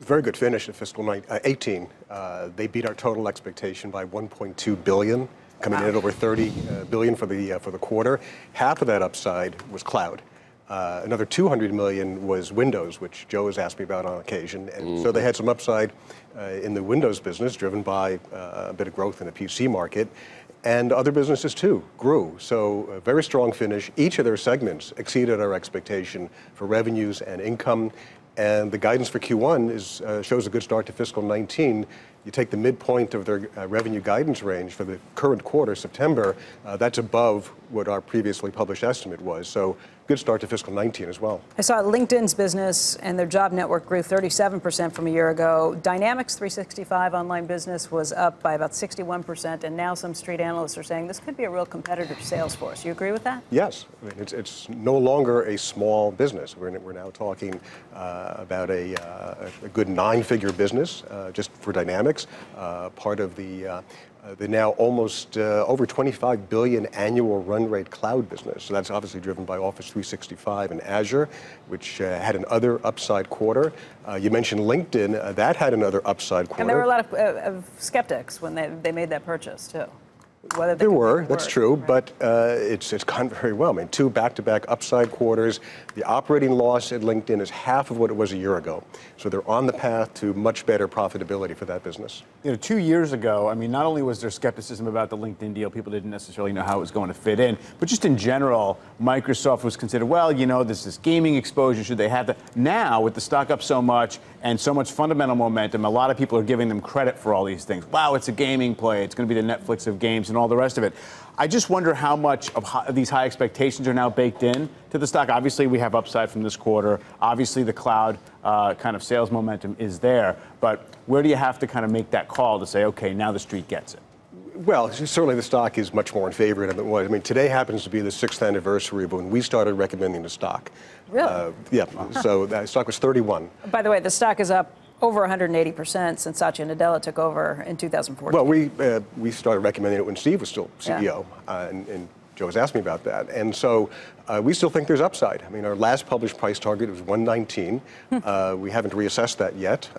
Very good finish in fiscal 18. They beat our total expectation by 1.2 billion, coming in at over 30 billion for the quarter. Half of that upside was cloud. Another 200 million was Windows, which Joe has asked me about on occasion. And so they had some upside in the Windows business, driven by a bit of growth in the PC market. And other businesses, too, grew. So a very strong finish. Each of their segments exceeded our expectation for revenues and income. And the guidance for Q1 shows a good start to fiscal 19. You take the midpoint of their revenue guidance range for the current quarter, September, that's above what our previously published estimate was. So good start to fiscal 19 as well. I saw LinkedIn's business and their job network grew 37% from a year ago. Dynamics 365 online business was up by about 61%. And now some street analysts are saying this could be a real competitor to Salesforce. You agree with that? Yes. I mean, it's no longer a small business. We're now talking about a good 9-figure business just for Dynamics, part of the now almost over 25 billion annual run rate cloud business. So that's obviously driven by Office 365 and Azure, which had another upside quarter. You mentioned LinkedIn. That had another upside quarter. And there were a lot of skeptics when they made that purchase, too. There were, that's true, right. But it's gone very well. I mean, 2 back-to-back upside quarters. The operating loss at LinkedIn is half of what it was a year ago. So they're on the path to much better profitability for that business. You know, 2 years ago, I mean, not only was there skepticism about the LinkedIn deal, people didn't necessarily know how it was going to fit in, but just in general, Microsoft was considered, well, you know, there's this gaming exposure, should they have that? Now, with the stock up so much and so much fundamental momentum, a lot of people are giving them credit for all these things. Wow, it's a gaming play. It's going to be the Netflix of games and all the rest of it. I just wonder how much of these high expectations are now baked in to the stock. Obviously, we have upside from this quarter. Obviously, the cloud kind of sales momentum is there. But where do you have to kind of make that call to say, okay, now the street gets it? Well, certainly the stock is much more in favor than it was. I mean, today happens to be the 6th anniversary of when we started recommending the stock. Really? Yeah. So that stock was 31. By the way, the stock is up over 180% since Satya Nadella took over in 2014. Well, we started recommending it when Steve was still CEO, and Joe has asked me about that. And so we still think there's upside. I mean, our last published price target was 119. We haven't reassessed that yet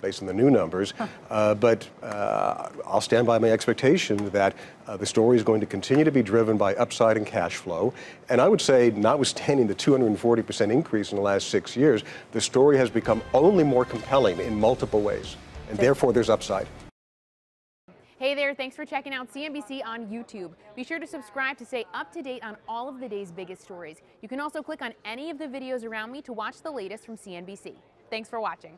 based on the new numbers. But I'll stand by my expectation that the story is going to continue to be driven by upside and cash flow. And I would say, notwithstanding the 240% increase in the last 6 years, the story has become only more compelling in multiple ways. And therefore, there's upside. Hey there, thanks for checking out CNBC on YouTube. Be sure to subscribe to stay up to date on all of the day's biggest stories. You can also click on any of the videos around me to watch the latest from CNBC. Thanks for watching.